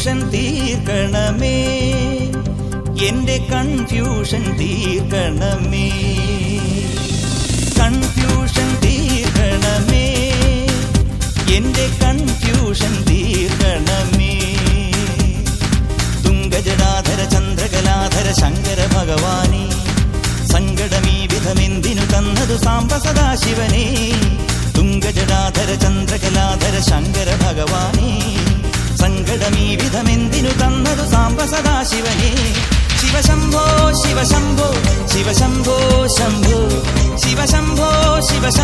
Confusion തീർക്കണമേ, എന്റെ confusion തീർക്കണമേ, കൺഫ്യൂഷൻ തീർക്കണമേ, എന്റെ കൺഫ്യൂഷൻ തീർക്കണമേ. തുംഗജടാധര ചന്ദ്രകലാധര ശങ്കര ഭഗവാനേ, സങ്കടമീ വിധമെന്തിനു തന്നതു സാംബ സദാശിവനേ. തുംഗജടാധര ചന്ദ്രകലാധര ശങ്കര ഭഗവാനേ, സങ്കടമീ വിധമെന്തിനു തന്നതു സാംബ സദാശിവനേ. ശിവശംഭോ ശിവശംഭോ ശിവശംഭോ ശംഭോ ശിവശംഭോ ശിവശംഭോ